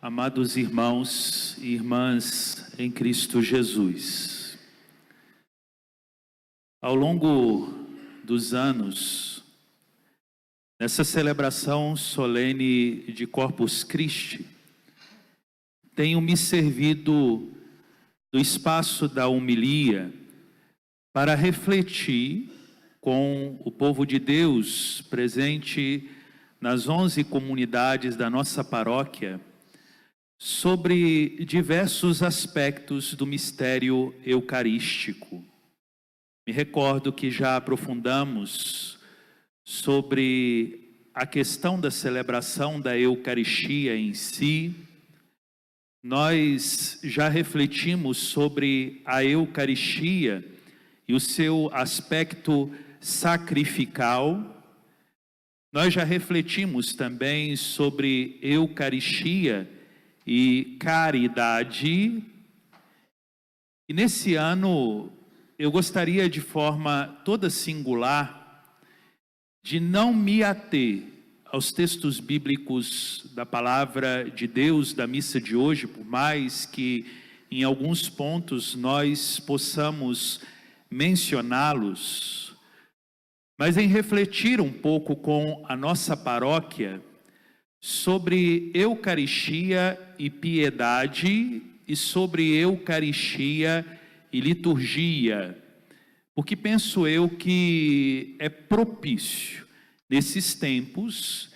Amados irmãos e irmãs em Cristo Jesus, ao longo dos anos, nessa celebração solene de Corpus Christi, tenho me servido do espaço da homilia para refletir com o povo de Deus presente nas 11 comunidades da nossa paróquia sobre diversos aspectos do mistério eucarístico. Me recordo que já aprofundamos sobre a questão da celebração da Eucaristia em si. Nós já refletimos sobre a Eucaristia e o seu aspecto sacrificial. Nós já refletimos também sobre Eucaristia e caridade. E nesse ano eu gostaria, de forma toda singular, de não me ater aos textos bíblicos da palavra de Deus da missa de hoje, por mais que em alguns pontos nós possamos mencioná-los, mas em refletir um pouco com a nossa paróquia sobre Eucaristia e piedade e sobre Eucaristia e liturgia, porque penso eu que é propício nesses tempos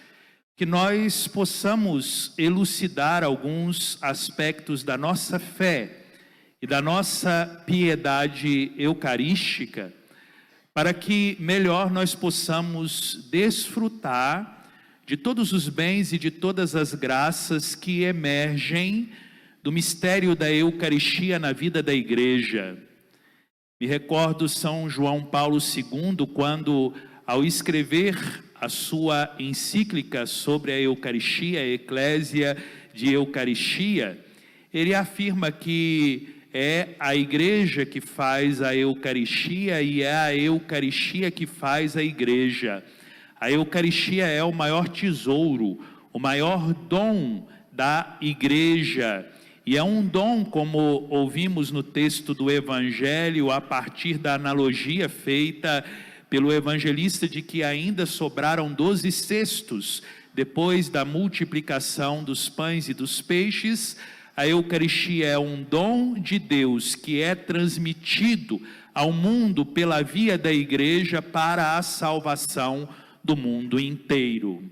que nós possamos elucidar alguns aspectos da nossa fé e da nossa piedade eucarística, para que melhor nós possamos desfrutar de todos os bens e de todas as graças que emergem do mistério da Eucaristia na vida da igreja. Me recordo São João Paulo II, quando, ao escrever a sua encíclica sobre a Eucaristia, a Eclésia de Eucaristia, ele afirma que é a igreja que faz a Eucaristia e é a Eucaristia que faz a igreja. A Eucaristia é o maior tesouro, o maior dom da igreja. E é um dom, como ouvimos no texto do Evangelho, a partir da analogia feita pelo evangelista de que ainda sobraram 12 cestos depois da multiplicação dos pães e dos peixes. A Eucaristia é um dom de Deus que é transmitido ao mundo pela via da igreja para a salvação do mundo inteiro.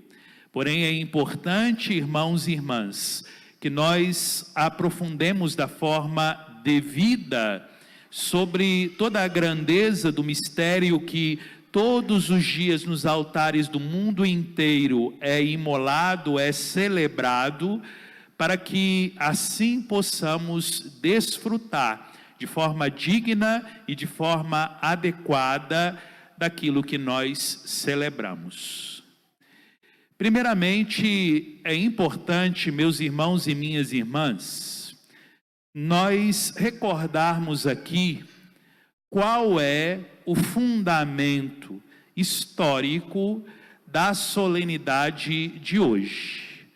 Porém, é importante, irmãos e irmãs, que nós aprofundemos da forma devida sobre toda a grandeza do mistério que todos os dias nos altares do mundo inteiro é imolado, é celebrado, para que assim possamos desfrutar de forma digna e de forma adequada daquilo que nós celebramos. Primeiramente, é importante, meus irmãos e minhas irmãs, nós recordarmos aqui qual é o fundamento histórico da solenidade de hoje.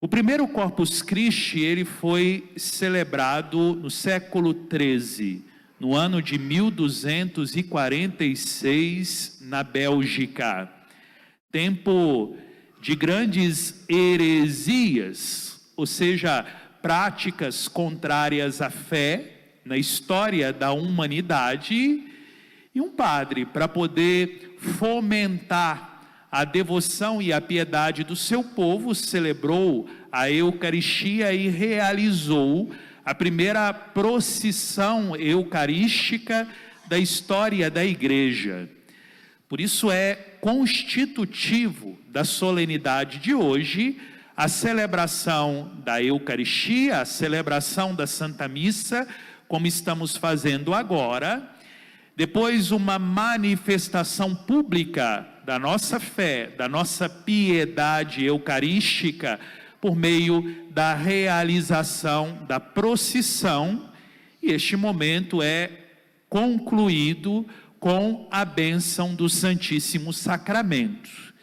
O primeiro Corpus Christi, ele foi celebrado no século XIII, no ano de 1246, na Bélgica. Tempo de grandes heresias, ou seja, práticas contrárias à fé na história da humanidade, e um padre, para poder fomentar a devoção e a piedade do seu povo, celebrou a Eucaristia e realizou a primeira procissão eucarística da história da igreja. Por isso é constitutivo da solenidade de hoje a celebração da Eucaristia, a celebração da Santa Missa, como estamos fazendo agora, depois uma manifestação pública da nossa fé, da nossa piedade eucarística, por meio da realização da procissão, e este momento é concluído com a bênção do Santíssimo Sacramento.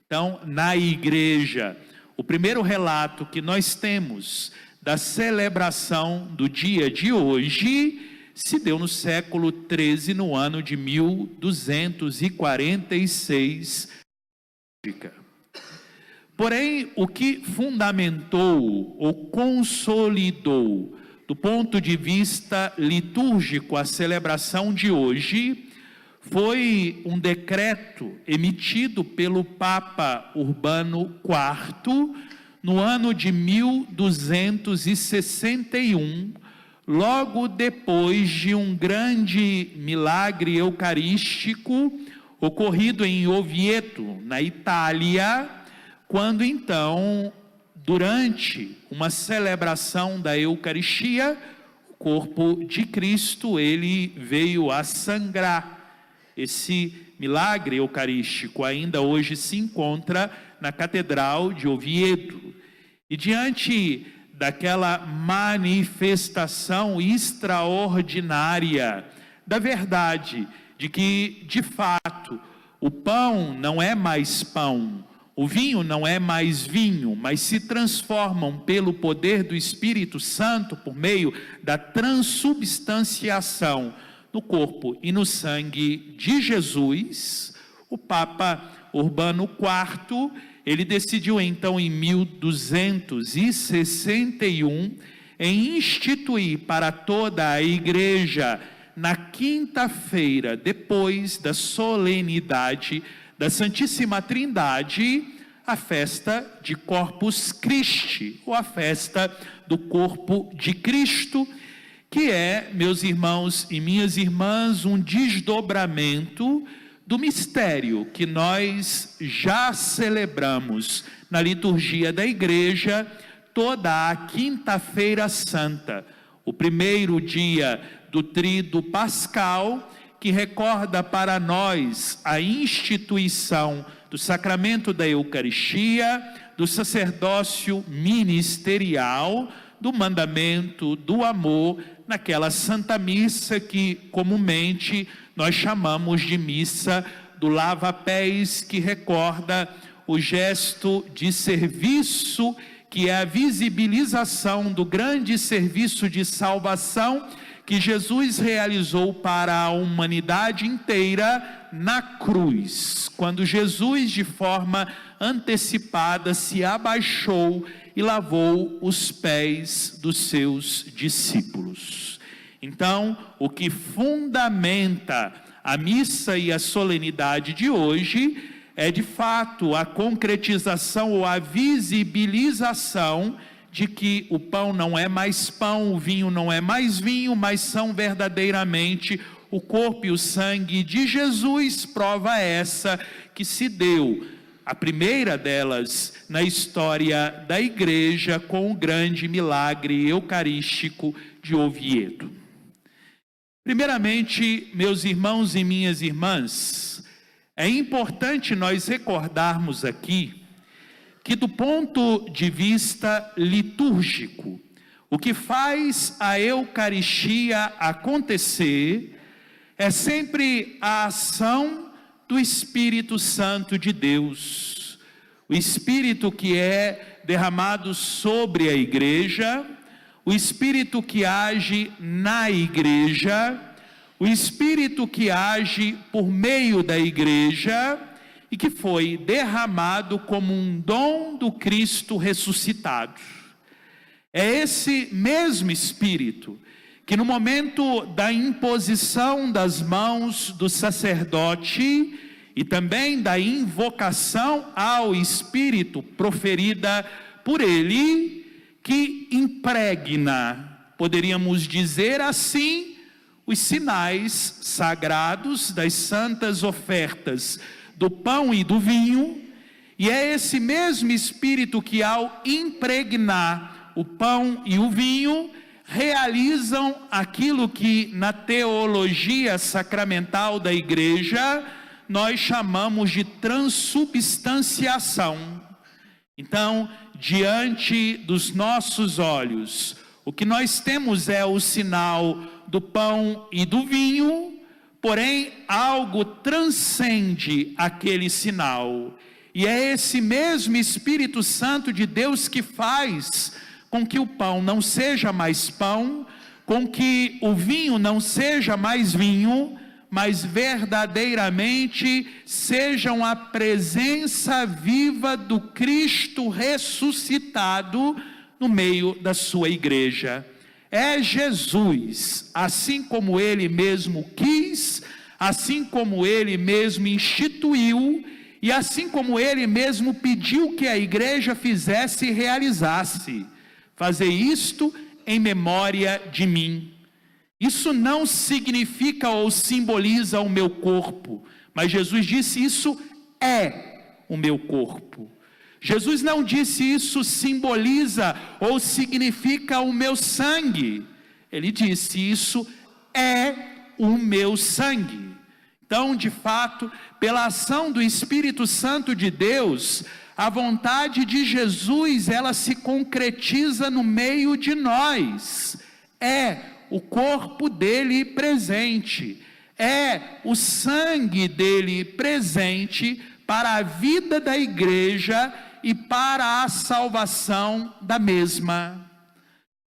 Então, na igreja, O primeiro relato que nós temos da celebração do dia de hoje se deu no século XIII, no ano de 1246. Porém, o que fundamentou ou consolidou, do ponto de vista litúrgico, a celebração de hoje, foi um decreto emitido pelo Papa Urbano IV, no ano de 1261, logo depois de um grande milagre eucarístico ocorrido em Oviedo, na Itália, quando então, durante uma celebração da Eucaristia, o corpo de Cristo, ele veio a sangrar. Esse milagre eucarístico ainda hoje se encontra na Catedral de Oviedo. E diante daquela manifestação extraordinária da verdade, de que, de fato, o pão não é mais pão, o vinho não é mais vinho, mas se transformam pelo poder do Espírito Santo, por meio da transubstanciação no corpo e no sangue de Jesus, o Papa Urbano IV, ele decidiu então em 1261, em instituir para toda a igreja, na quinta-feira, depois da solenidade da Santíssima Trindade, a festa de Corpus Christi, ou a festa do corpo de Cristo, que é, meus irmãos e minhas irmãs, um desdobramento do mistério que nós já celebramos na liturgia da igreja toda a quinta-feira santa, o primeiro dia do tríduo pascal, que recorda para nós a instituição do sacramento da Eucaristia, do sacerdócio ministerial, do mandamento do amor, naquela Santa Missa que comumente nós chamamos de missa do lava-pés, que recorda o gesto de serviço, que é a visibilização do grande serviço de salvação que Jesus realizou para a humanidade inteira na cruz, quando Jesus, de forma antecipada, se abaixou e lavou os pés dos seus discípulos. Então, o que fundamenta a missa e a solenidade de hoje é, de fato, a concretização ou a visibilização de que o pão não é mais pão, o vinho não é mais vinho, mas são verdadeiramente o corpo e o sangue de Jesus, prova essa que se deu, a primeira delas na história da igreja, com o grande milagre eucarístico de Oviedo. Primeiramente, meus irmãos e minhas irmãs, é importante nós recordarmos aqui que, do ponto de vista litúrgico, o que faz a Eucaristia acontecer é sempre a ação do Espírito Santo de Deus, o Espírito que é derramado sobre a igreja, o Espírito que age na igreja, o Espírito que age por meio da igreja e que foi derramado como um dom do Cristo ressuscitado. É esse mesmo Espírito que, no momento da imposição das mãos do sacerdote e também da invocação ao Espírito proferida por ele, que impregna, poderíamos dizer assim, os sinais sagrados das santas ofertas do pão e do vinho, e é esse mesmo Espírito que, ao impregnar o pão e o vinho, realizam aquilo que na teologia sacramental da igreja nós chamamos de transubstanciação. Então, diante dos nossos olhos, o que nós temos é o sinal do pão e do vinho, porém algo transcende aquele sinal. E é esse mesmo Espírito Santo de Deus que faz com que o pão não seja mais pão, com que o vinho não seja mais vinho, mas verdadeiramente sejam a presença viva do Cristo ressuscitado no meio da sua igreja. É Jesus, assim como Ele mesmo quis, assim como Ele mesmo instituiu, e assim como Ele mesmo pediu que a igreja fizesse e realizasse. Fazer isto em memória de mim. Isso não significa ou simboliza o meu corpo, mas Jesus disse: isso é o meu corpo. Jesus não disse: isso simboliza ou significa o meu sangue. Ele disse: isso é o meu sangue. Então, de fato, pela ação do Espírito Santo de Deus, a vontade de Jesus, ela se concretiza no meio de nós. É o corpo dele presente, é o sangue dele presente para a vida da igreja e para a salvação da mesma.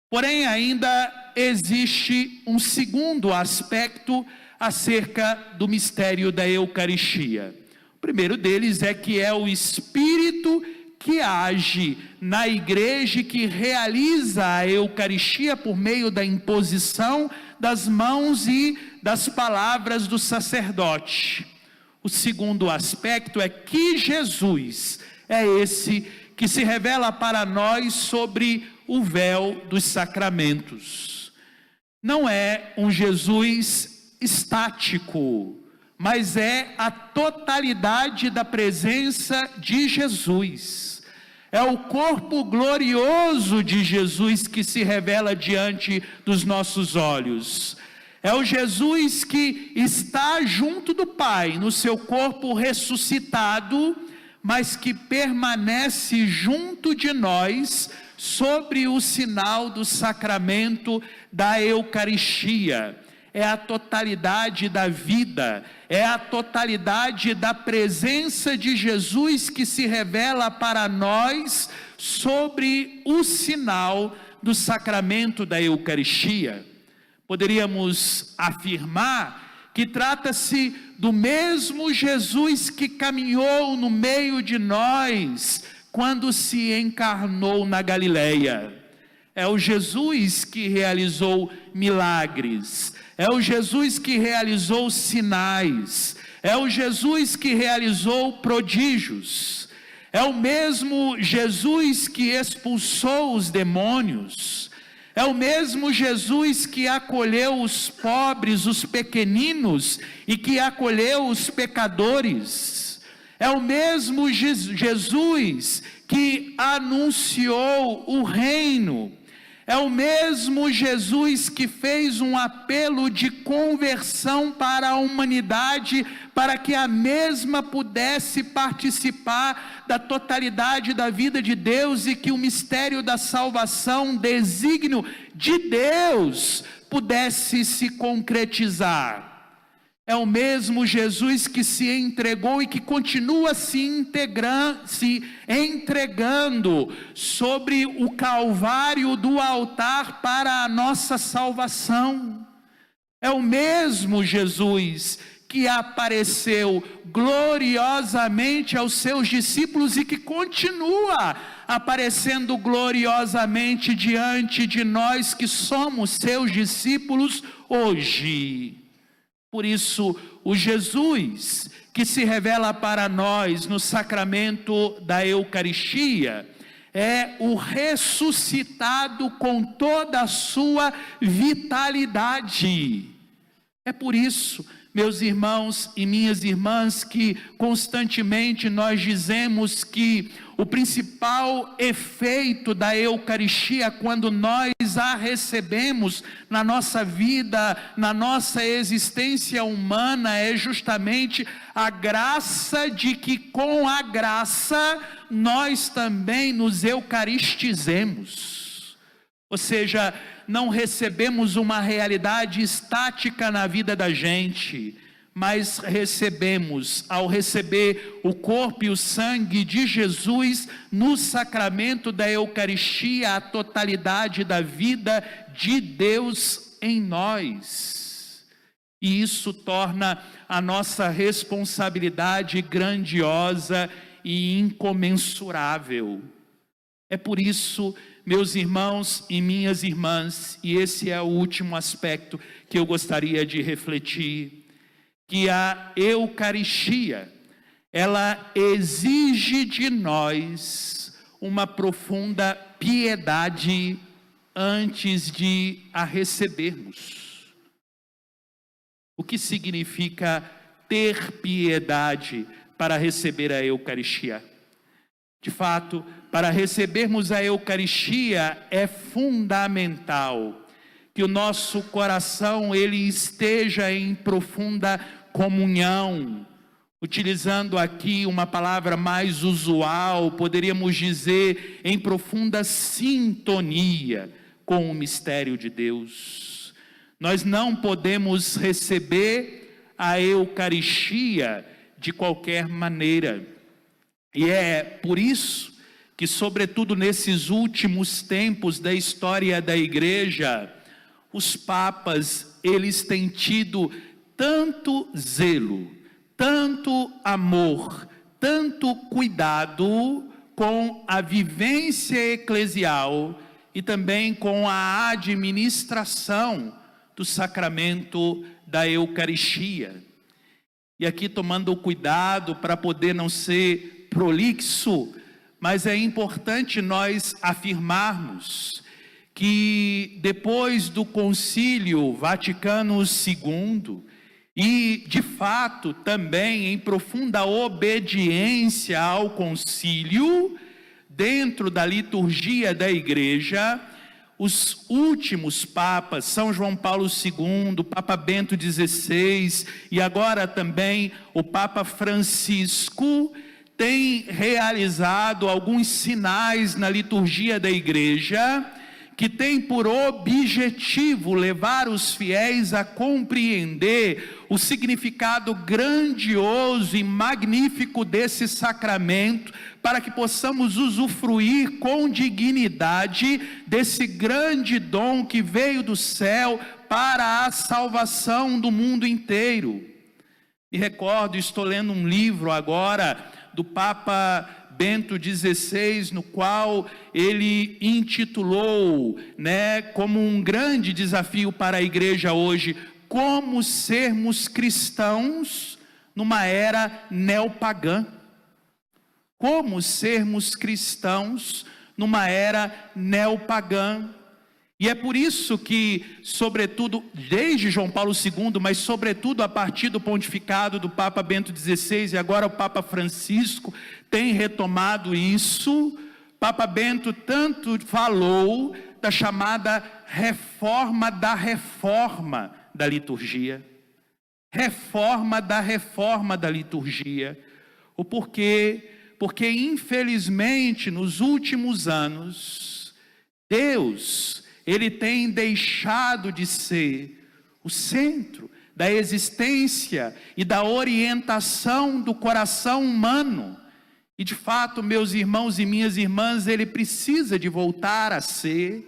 Porém, ainda existe um segundo aspecto acerca do mistério da Eucaristia. O primeiro deles é que é o Espírito que age na igreja e que realiza a Eucaristia por meio da imposição das mãos e das palavras do sacerdote. O segundo aspecto é que Jesus é esse que se revela para nós sobre o véu dos sacramentos. Não é um Jesus estático, mas é a totalidade da presença de Jesus. É o corpo glorioso de Jesus que se revela diante dos nossos olhos. É o Jesus que está junto do Pai, no seu corpo ressuscitado, mas que permanece junto de nós, sobre o sinal do sacramento da Eucaristia. É a totalidade da vida, é a totalidade da presença de Jesus que se revela para nós sobre o sinal do sacramento da Eucaristia. Poderíamos afirmar que trata-se do mesmo Jesus que caminhou no meio de nós quando se encarnou na Galileia. É o Jesus que realizou milagres, é o Jesus que realizou sinais, é o Jesus que realizou prodígios, é o mesmo Jesus que expulsou os demônios, é o mesmo Jesus que acolheu os pobres, os pequeninos, e que acolheu os pecadores. É o mesmo Jesus que anunciou o reino. É o mesmo Jesus que fez um apelo de conversão para a humanidade, para que a mesma pudesse participar da totalidade da vida de Deus e que o mistério da salvação, desígnio de Deus, pudesse se concretizar. É o mesmo Jesus que se entregou e que continua se entregando sobre o Calvário do altar para a nossa salvação. É o mesmo Jesus que apareceu gloriosamente aos seus discípulos e que continua aparecendo gloriosamente diante de nós que somos seus discípulos hoje. Por isso, o Jesus que se revela para nós no sacramento da Eucaristia é o ressuscitado com toda a sua vitalidade. É por isso, meus irmãos e minhas irmãs, que constantemente nós dizemos que o principal efeito da Eucaristia, quando nós a recebemos na nossa vida, na nossa existência humana, é justamente a graça de que com a graça nós também nos eucaristizemos. Ou seja, não recebemos uma realidade estática na vida da gente, mas recebemos, ao receber o corpo e o sangue de Jesus no sacramento da Eucaristia, a totalidade da vida de Deus em nós. E isso torna a nossa responsabilidade grandiosa e incomensurável. É por isso, meus irmãos e minhas irmãs, e esse é o último aspecto que eu gostaria de refletir, que a Eucaristia, ela exige de nós uma profunda piedade antes de a recebermos. O que significa ter piedade para receber a Eucaristia? De fato, para recebermos a Eucaristia é fundamental que o nosso coração ele esteja em profunda comunhão. Utilizando aqui uma palavra mais usual, poderíamos dizer em profunda sintonia com o mistério de Deus. Nós não podemos receber a Eucaristia de qualquer maneira. E é por isso que, sobretudo nesses últimos tempos da história da Igreja, os papas, eles têm tido tanto zelo, tanto amor, tanto cuidado com a vivência eclesial e também com a administração do sacramento da Eucaristia. E aqui tomando cuidado para poder não ser prolixo, mas é importante nós afirmarmos que depois do Concílio Vaticano II, e de fato também em profunda obediência ao concílio, dentro da liturgia da Igreja, os últimos papas, São João Paulo II, Papa Bento XVI e agora também o Papa Francisco, têm realizado alguns sinais na liturgia da Igreja que tem por objetivo levar os fiéis a compreender o significado grandioso e magnífico desse sacramento, para que possamos usufruir com dignidade desse grande dom que veio do céu para a salvação do mundo inteiro. Me recordo, estou lendo um livro agora do Papa Bento XVI, no qual ele intitulou, como um grande desafio para a igreja hoje, como sermos cristãos numa era neopagã. Como sermos cristãos numa era neopagã. E é por isso que, sobretudo, desde João Paulo II, mas sobretudo a partir do pontificado do Papa Bento XVI e agora o Papa Francisco, tem retomado isso. Papa Bento tanto falou da chamada reforma da liturgia. Reforma da liturgia. O porquê? Porque infelizmente nos últimos anos, Deus, Ele tem deixado de ser o centro da existência e da orientação do coração humano. E de fato, meus irmãos e minhas irmãs, Ele precisa de voltar a ser.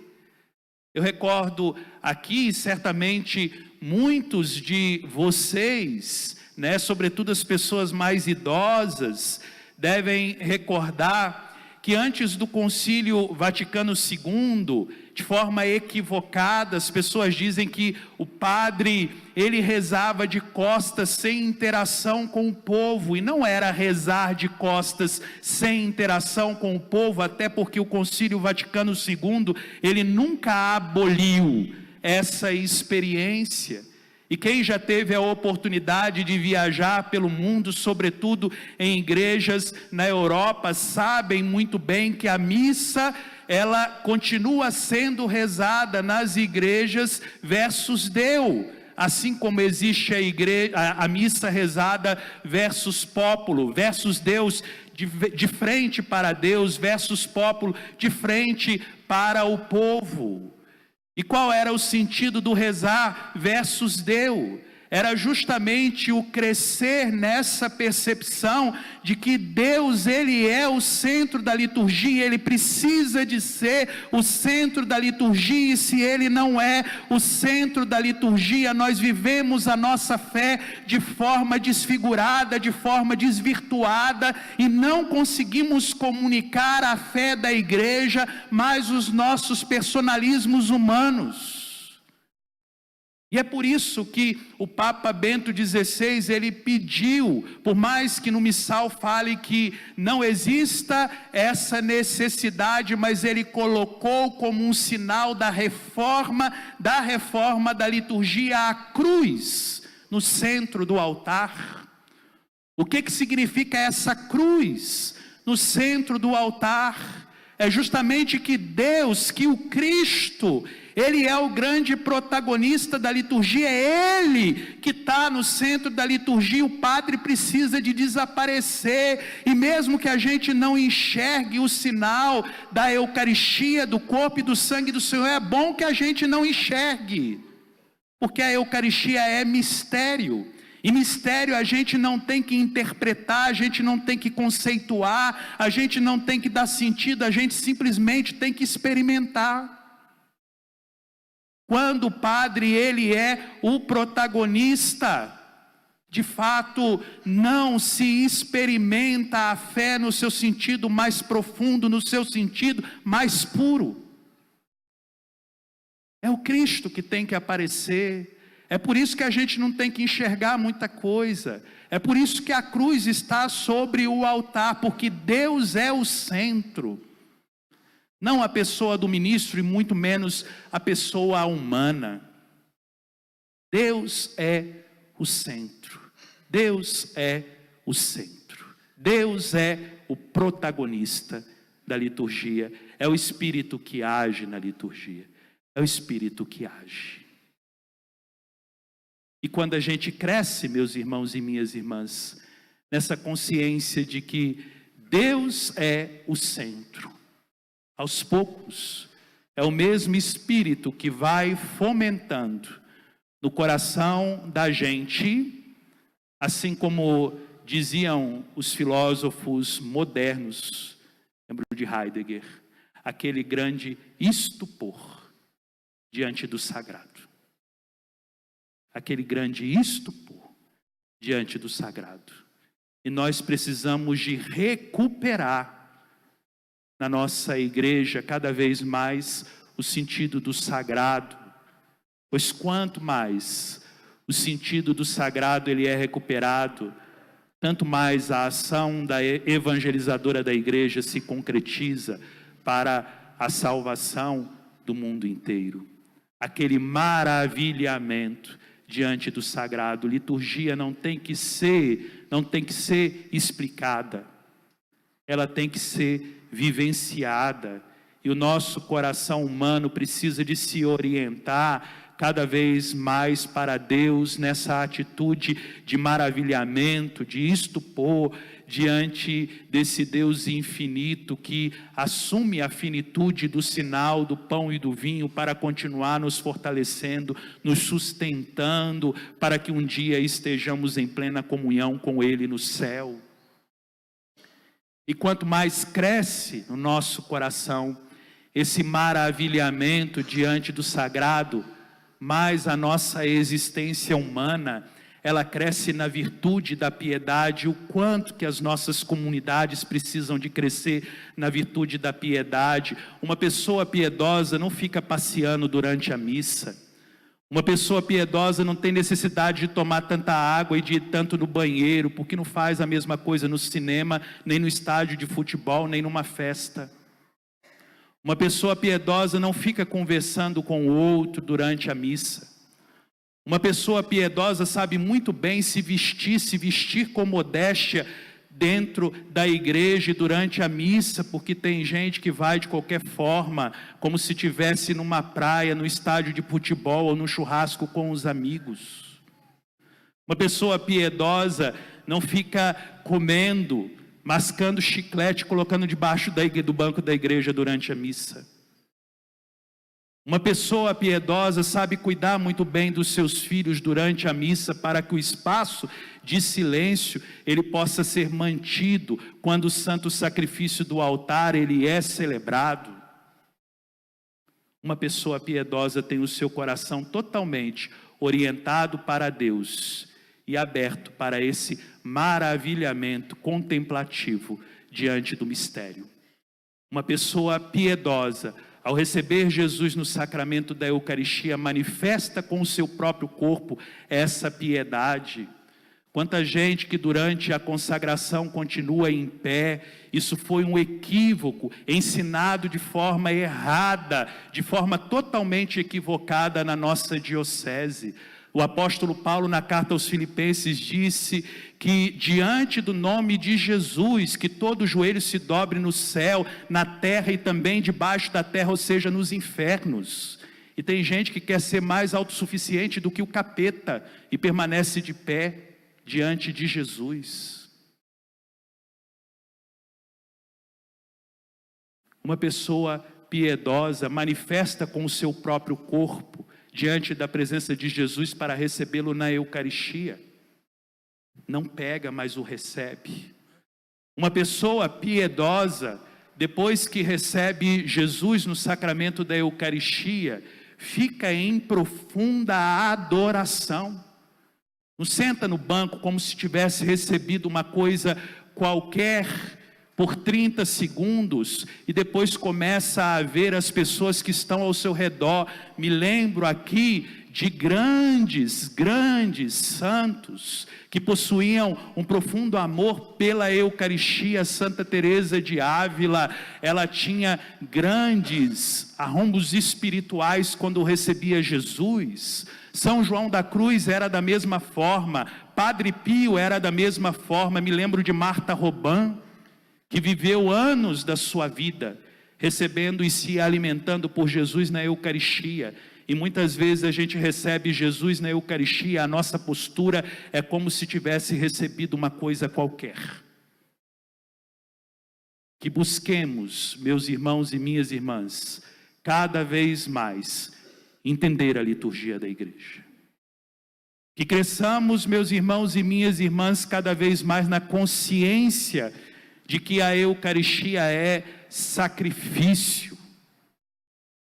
Eu recordo aqui, certamente, muitos de vocês, sobretudo as pessoas mais idosas, devem recordar que antes do Concílio Vaticano II, de forma equivocada, as pessoas dizem que o padre, ele rezava de costas sem interação com o povo, e não era rezar de costas sem interação com o povo, até porque o Concílio Vaticano II, ele nunca aboliu essa experiência. E quem já teve a oportunidade de viajar pelo mundo, sobretudo em igrejas na Europa, sabem muito bem que a missa, ela continua sendo rezada nas igrejas versus Deus, assim como existe a missa rezada versus populo, versus Deus, de frente para Deus, versus populo, de frente para o povo. E qual era o sentido do rezar versus Deus? era justamente o crescer nessa percepção de que Deus, Ele é o centro da liturgia, Ele precisa de ser o centro da liturgia, e se Ele não é o centro da liturgia, nós vivemos a nossa fé de forma desfigurada, de forma desvirtuada, e não conseguimos comunicar a fé da igreja, mas os nossos personalismos humanos. E é por isso que o Papa Bento XVI, ele pediu, por mais que no missal fale que não exista essa necessidade, mas ele colocou como um sinal da reforma da liturgia a cruz no centro do altar. O que significa essa cruz no centro do altar? É justamente que Deus, que o Cristo, Ele é o grande protagonista da liturgia, é Ele que está no centro da liturgia. O padre precisa de desaparecer, e mesmo que a gente não enxergue o sinal da Eucaristia, do corpo e do sangue do Senhor, é bom que a gente não enxergue, porque a Eucaristia é mistério. E mistério a gente não tem que interpretar, a gente não tem que conceituar, a gente não tem que dar sentido, a gente simplesmente tem que experimentar. Quando o padre, ele é o protagonista, de fato, não se experimenta a fé no seu sentido mais profundo, no seu sentido mais puro. É o Cristo que tem que aparecer. É por isso que a gente não tem que enxergar muita coisa. É por isso que a cruz está sobre o altar, porque Deus é o centro. Não a pessoa do ministro e muito menos a pessoa humana. Deus é o centro. Deus é o centro. Deus é o protagonista da liturgia. É o Espírito que age na liturgia. É o Espírito que age. E quando a gente cresce, meus irmãos e minhas irmãs, nessa consciência de que Deus é o centro, aos poucos, é o mesmo Espírito que vai fomentando no coração da gente, assim como diziam os filósofos modernos, lembro de Heidegger, aquele grande estupor diante do sagrado. Aquele grande estupor diante do sagrado. E nós precisamos de recuperar na nossa igreja cada vez mais o sentido do sagrado, pois quanto mais o sentido do sagrado ele é recuperado, tanto mais a ação da evangelizadora da igreja se concretiza para a salvação do mundo inteiro. Aquele maravilhamento diante do sagrado. Liturgia não tem que ser explicada, ela tem que ser vivenciada, e o nosso coração humano precisa de se orientar cada vez mais para Deus, nessa atitude de maravilhamento, de estupor, diante desse Deus infinito, que assume a finitude do sinal do pão e do vinho, para continuar nos fortalecendo, nos sustentando, para que um dia estejamos em plena comunhão com Ele no céu. E quanto mais cresce no nosso coração esse maravilhamento diante do sagrado, mais a nossa existência humana, ela cresce na virtude da piedade. O quanto que as nossas comunidades precisam de crescer na virtude da piedade. Uma pessoa piedosa não fica passeando durante a missa. Uma pessoa piedosa não tem necessidade de tomar tanta água e de ir tanto no banheiro, porque não faz a mesma coisa no cinema, nem no estádio de futebol, nem numa festa. Uma pessoa piedosa não fica conversando com o outro durante a missa. Uma pessoa piedosa sabe muito bem se vestir com modéstia dentro da igreja e durante a missa, porque tem gente que vai de qualquer forma, como se estivesse numa praia, no estádio de futebol ou no churrasco com os amigos. Uma pessoa piedosa não fica comendo, mascando chiclete, colocando debaixo do banco da igreja durante a missa. Uma pessoa piedosa sabe cuidar muito bem dos seus filhos durante a missa, para que o espaço de silêncio ele possa ser mantido quando o santo sacrifício do altar ele é celebrado. Uma pessoa piedosa tem o seu coração totalmente orientado para Deus e aberto para esse maravilhamento contemplativo diante do mistério. Uma pessoa piedosa, ao receber Jesus no sacramento da Eucaristia, manifesta com o seu próprio corpo essa piedade. Quanta gente que durante a consagração continua em pé, isso foi um equívoco, ensinado de forma errada, de forma totalmente equivocada na nossa diocese. O apóstolo Paulo, na carta aos Filipenses, disse que diante do nome de Jesus, que todo joelho se dobre no céu, na terra e também debaixo da terra, ou seja, nos infernos. E tem gente que quer ser mais autossuficiente do que o capeta e permanece de pé diante de Jesus. Uma pessoa piedosa manifesta com o seu próprio corpo diante da presença de Jesus para recebê-lo na Eucaristia. Não pega, mas o recebe. Uma pessoa piedosa, depois que recebe Jesus no sacramento da Eucaristia, fica em profunda adoração. Não senta no banco como se tivesse recebido uma coisa qualquer por 30 segundos e depois começa a ver as pessoas que estão ao seu redor. Me lembro aqui de grandes santos que possuíam um profundo amor pela Eucaristia. Santa Teresa de Ávila, ela tinha grandes arrombos espirituais quando recebia Jesus. São João da Cruz era da mesma forma, Padre Pio era da mesma forma. Me lembro de Marta Robin, que viveu anos da sua vida recebendo e se alimentando por Jesus na Eucaristia. E muitas vezes a gente recebe Jesus na Eucaristia, a nossa postura é como se tivesse recebido uma coisa qualquer. Que busquemos, meus irmãos e minhas irmãs, cada vez mais entender a liturgia da igreja. Que cresçamos, meus irmãos e minhas irmãs, cada vez mais na consciência de que a Eucaristia é sacrifício.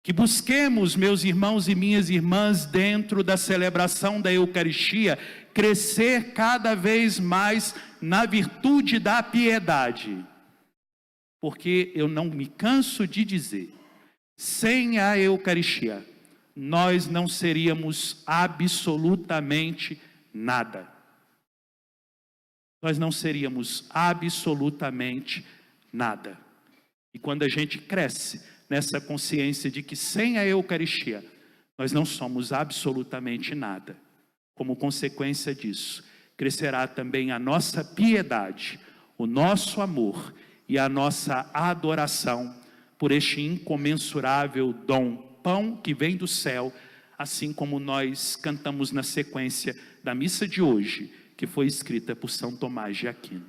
Que busquemos, meus irmãos e minhas irmãs, dentro da celebração da Eucaristia, crescer cada vez mais na virtude da piedade. Porque eu não me canso de dizer, sem a Eucaristia, nós não seríamos absolutamente nada. Nós não seríamos absolutamente nada. E quando a gente cresce nessa consciência de que sem a Eucaristia, nós não somos absolutamente nada, como consequência disso, crescerá também a nossa piedade, o nosso amor e a nossa adoração por este incomensurável dom, pão que vem do céu, assim como nós cantamos na sequência da missa de hoje, que foi escrita por São Tomás de Aquino.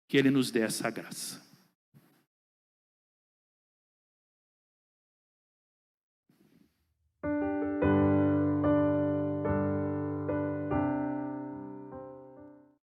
Que Ele nos dê essa graça.